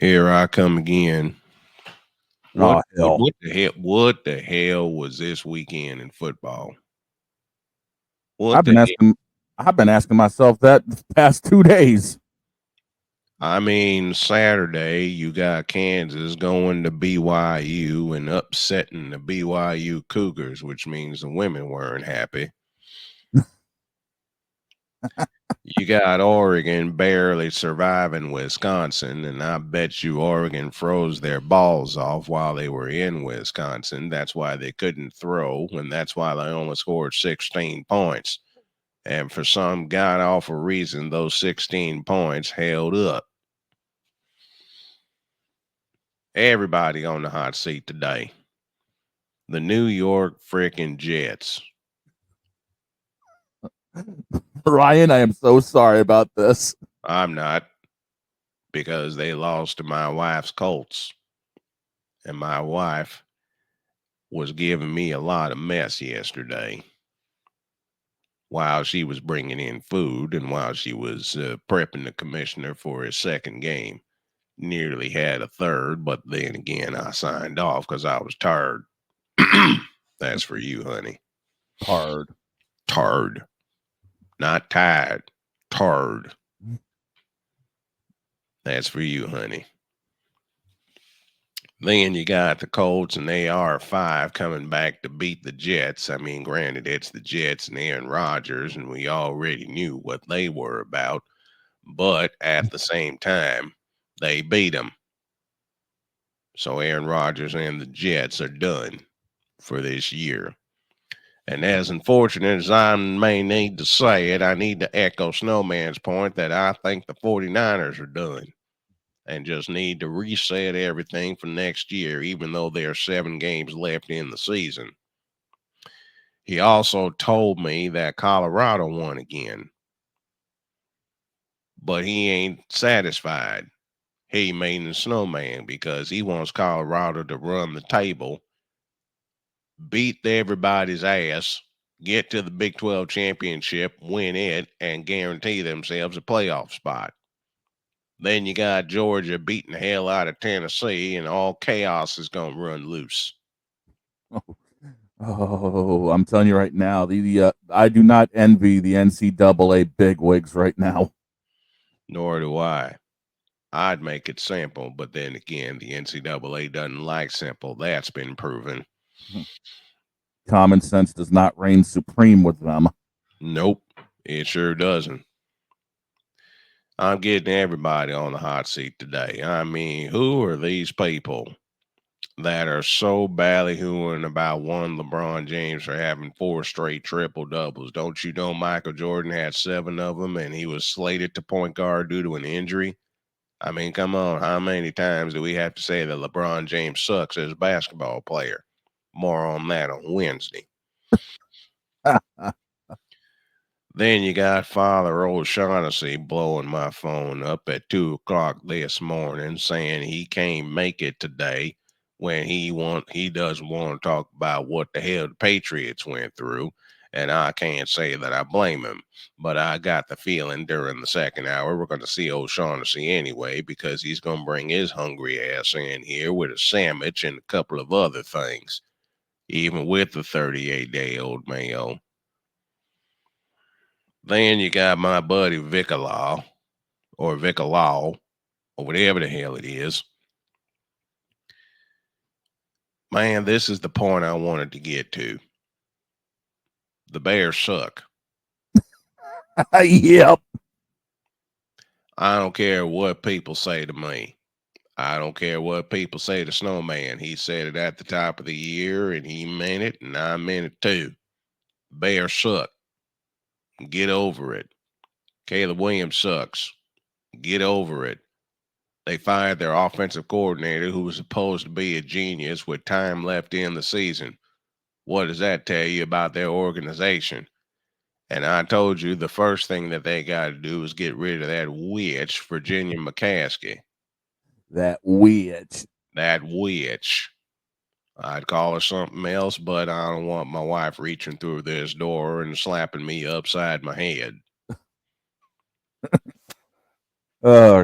Here I come again. What Oh hell! what the hell was this weekend in football? What I've the been hell? asking. I've been asking myself that the past 2 days. I mean, Saturday you got Kansas going to BYU and upsetting the BYU Cougars, which means the women weren't happy. You got Oregon barely surviving Wisconsin, and I bet you Oregon froze their balls off while they were in Wisconsin. That's why they couldn't throw, and that's why they only scored 16 points. And for some god awful reason, those 16 points held up. Everybody on the hot seat today. The New York frickin' Jets. Ryan, I am so sorry about this. I'm not, because they lost to my wife's Colts. And my wife was giving me a lot of mess yesterday while she was bringing in food and while she was prepping the commissioner for his second game. Nearly had a third, but then again, I signed off because I was tired. That's for you, honey. Hard. Tired. Not tired. Tired. That's for you, honey. Then you got the Colts and AR5 coming back to beat the Jets. I mean, granted, it's the Jets and Aaron Rodgers, and we already knew what they were about. But at the same time, they beat them. So Aaron Rodgers and the Jets are done for this year. And as unfortunate as I may need to say it, I need to echo Snowman's point that I think the 49ers are done and just need to reset everything for next year, even though there are 7 games left in the season. He also told me that Colorado won again, but he ain't satisfied. He mean the Snowman because he wants Colorado to run the table, beat everybody's ass, get to the Big 12 championship, win it, and guarantee themselves a playoff spot. Then you got Georgia beating the hell out of Tennessee, and all chaos is going to run loose. Oh, I'm telling you right now, the I do not envy the NCAA bigwigs right now. Nor do I. I'd make it simple, but then again, the NCAA doesn't like simple. That's been proven. Common sense does not reign supreme with them. Nope, it sure doesn't. I'm getting everybody on the hot seat today. I mean, who are these people that are so ballyhooing about one LeBron James for having 4 straight triple doubles? Don't you know Michael Jordan had 7 of them and he was slated to point guard due to an injury? I mean, come on. How many times do we have to say that LeBron James sucks as a basketball player? More on that on Wednesday. Then you got Father O'Shaughnessy blowing my phone up at 2 o'clock this morning saying he can't make it today when he doesn't want to talk about what the hell the Patriots went through. And I can't say that I blame him, but I got the feeling during the second hour we're going to see O'Shaughnessy anyway because he's going to bring his hungry ass in here with a sandwich and a couple of other things, even with the 38-day-old Mayo. Then you got my buddy Vicalaw or Vicalaw or whatever the hell it is. Man, this is the point I wanted to get to. The Bears suck. Yep. I don't care what people say to me. I don't care what people say to Snowman. He said it at the top of the year and he meant it and I meant it too. Bears suck. Get over it. Caleb Williams sucks. Get over it. They fired their offensive coordinator who was supposed to be a genius with time left in the season. What does that tell you about their organization? And I told you the first thing that they got to do is get rid of that witch, Virginia McCaskey. That witch. That witch. I'd call her something else, but I don't want my wife reaching through this door and slapping me upside my head.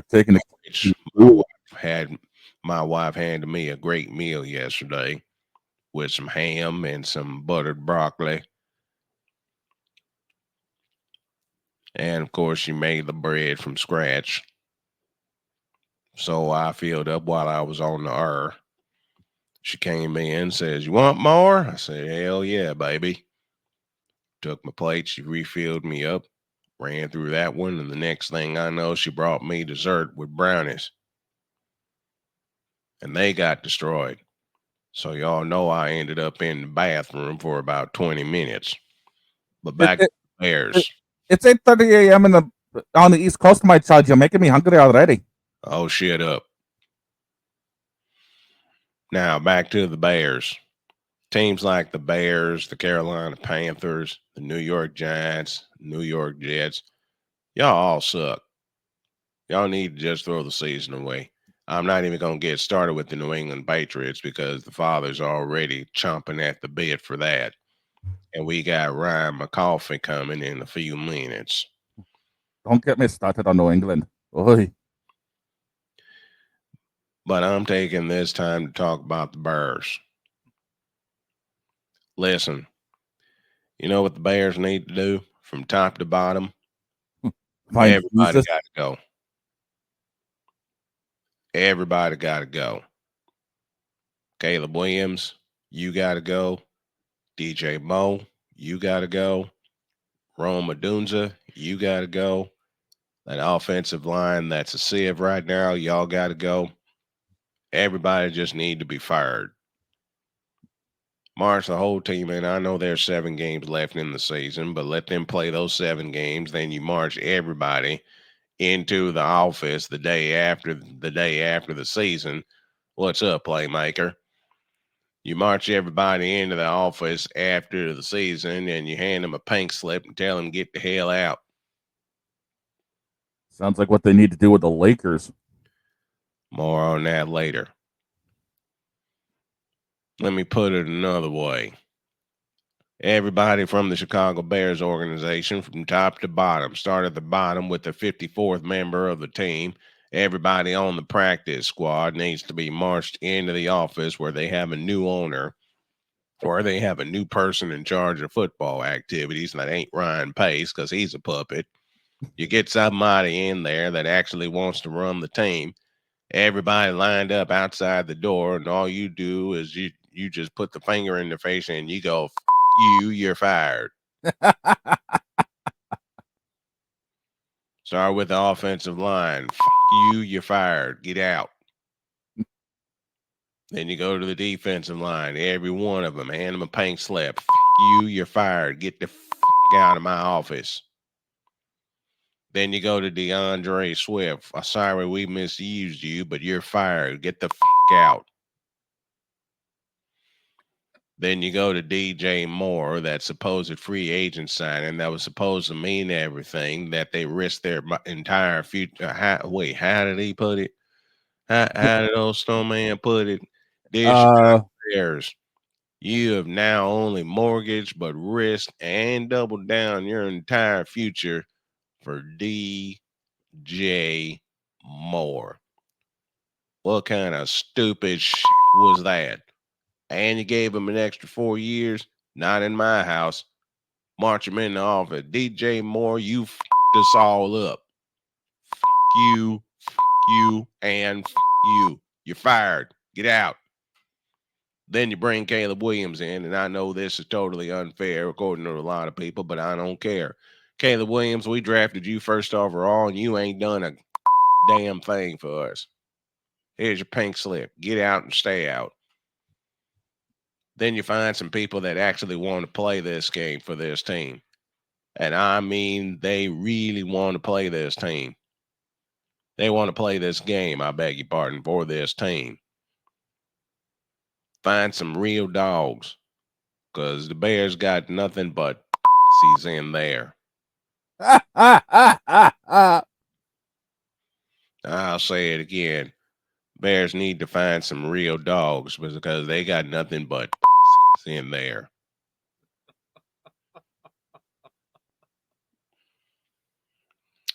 Taking the Which my wife Had my wife handed me a great meal yesterday with some ham and some buttered broccoli. And of course, she made the bread from scratch. So I filled up while I was on the air. She came in, says, "You want more?" I said, "Hell yeah, baby." Took my plate, she refilled me up, ran through that one, and the next thing I know, she brought me dessert with brownies, and they got destroyed. So y'all know I ended up in the bathroom for about 20 minutes. But It, back to it, the it, Bears. it's 8:30 a.m. in the on the East Coast, my child. You're making me hungry already. Oh, shit up. Now back to the Bears. Teams like the Bears, the Carolina Panthers, the New York Giants, New York Jets, y'all all suck. Y'all need to just throw the season away. I'm not even going to get started with the New England Patriots because the father's already chomping at the bit for that. And we got Ryan McCaffrey coming in a few minutes. Don't get me started on New England. Oy. But I'm taking this time to talk about the Bears. Listen, you know what the Bears need to do from top to bottom? Find Everybody Jesus. got to go. Everybody got to go. Caleb Williams, you got to go. DJ Moe, you got to go. Rome Odunze, you got to go. That offensive line, that's a sieve right now. Y'all got to go. Everybody just need to be fired. March the whole team in. I know there's 7 games left in the season, but let them play those 7 games. Then you march everybody into the office the day after the season. What's up, playmaker? You march everybody into the office after the season and you hand them a pink slip and tell them get the hell out. Sounds like what they need to do with the Lakers. More on that later. Let me put it another way. Everybody from the Chicago Bears organization, from top to bottom, start at the bottom with the 54th member of the team. Everybody on the practice squad needs to be marched into the office where they have a new owner or they have a new person in charge of football activities. And that ain't Ryan Pace because he's a puppet. You get somebody in there that actually wants to run the team. Everybody lined up outside the door, and all you do is you just put the finger in their face and you go, you're fired. Start with the offensive line. You're fired. Get out. Then you go to the defensive line. Every one of them, hand them a pink slip. You're fired. Get the out of my office. Then you go to DeAndre Swift. Sorry we misused you, but you're fired. Get the out. Then you go to DJ Moore, that supposed free agent signing that was supposed to mean everything, that they risked their entire future. How did he put it? How did old Snowman put it? Dear uh, Chicago Bears, you have now only mortgaged but risked and doubled down your entire future for DJ Moore. What kind of stupid shit was that? And you gave him an extra 4 years? Not in my house. March him in the office. DJ Moore, you us all up. You, and you. You're fired. Get out. Then you bring Caleb Williams in, and I know this is totally unfair according to a lot of people, but I don't care. Caleb Williams, we drafted you first overall, and you ain't done a damn thing for us. Here's your pink slip. Get out and stay out. Then you find some people that actually want to play this game for this team. And I mean, they really want to play this team. They want to play this game, I beg your pardon, for this team. Find some real dogs because the Bears got nothing but he's in there. I'll say it again. Bears need to find some real dogs because they got nothing but in there.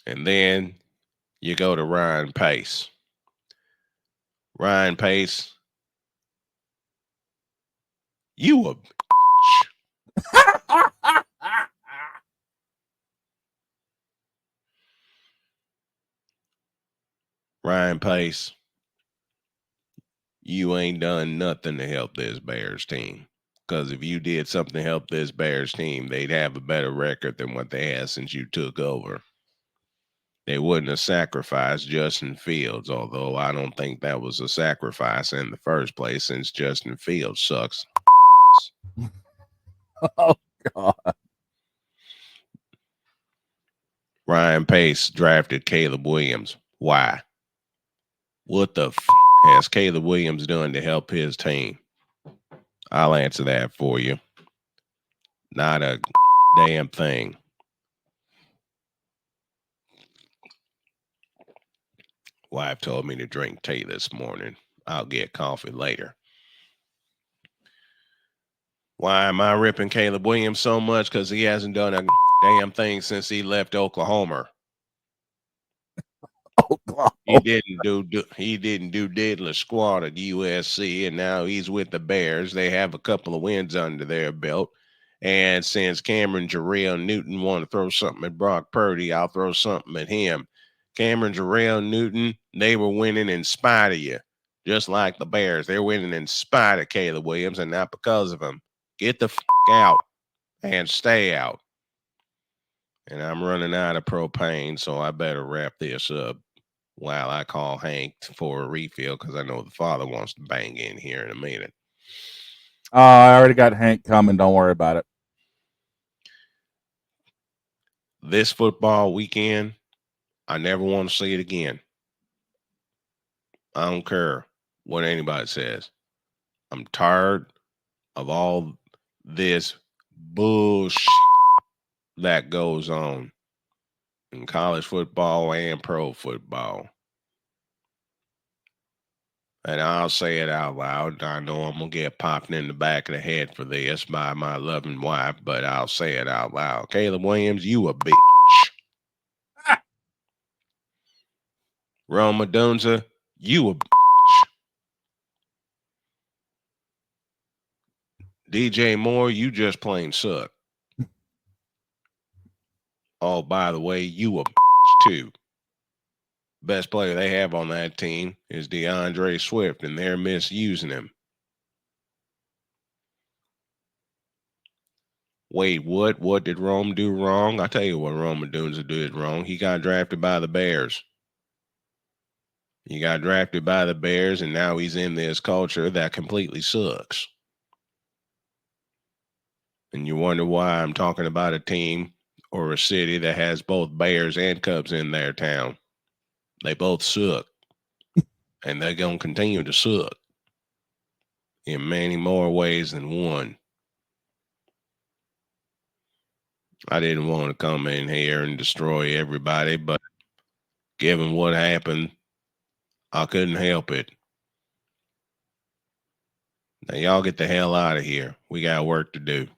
And then you go to Ryan Pace. Ryan Pace, you a bitch. Ryan Pace, you ain't done nothing to help this Bears team. Because if you did something to help this Bears team, they'd have a better record than what they have since you took over. They wouldn't have sacrificed Justin Fields, although I don't think that was a sacrifice in the first place since Justin Fields sucks. Oh God. Ryan Pace drafted Caleb Williams. Why? What the has Caleb Williams done to help his team? I'll answer that for you. Not a damn thing. Wife told me to drink tea this morning. I'll get coffee later. Why am I ripping Caleb Williams so much? Because he hasn't done a damn thing since he left Oklahoma. He Oklahoma. didn't do diddly squat at USC, and now he's with the Bears. They have a couple of wins under their belt. And since Cameron Jarrell Newton want to throw something at Brock Purdy, I'll throw something at him. Cameron Jarrell Newton, they were winning in spite of you, just like the Bears. They're winning in spite of Caleb Williams and not because of him. Get the out and stay out. And I'm running out of propane, so I better wrap this up while I call Hank for a refill because I know the father wants to bang in here in a minute. I already got Hank coming. Don't worry about it. This football weekend, I never want to see it again. I don't care what anybody says. I'm tired of all this bullshit that goes on in college football and pro football. And I'll say it out loud. I know I'm going to get popped in the back of the head for this by my loving wife, but I'll say it out loud. Caleb Williams, you a bitch. Roma Dunza, you a bitch. DJ Moore, you just plain suck. Oh, by the way, you a bitch too. Best player they have on that team is DeAndre Swift, and they're misusing him. Wait, what? What did Rome do wrong? I'll tell you what Roma Dunza did wrong. He got drafted by the Bears. He got drafted by the Bears, and now he's in this culture that completely sucks. And you wonder why I'm talking about a team or a city that has both Bears and Cubs in their town. They both suck. And they're going to continue to suck in many more ways than one. I didn't want to come in here and destroy everybody, but given what happened, I couldn't help it. Now, y'all get the hell out of here. We got work to do.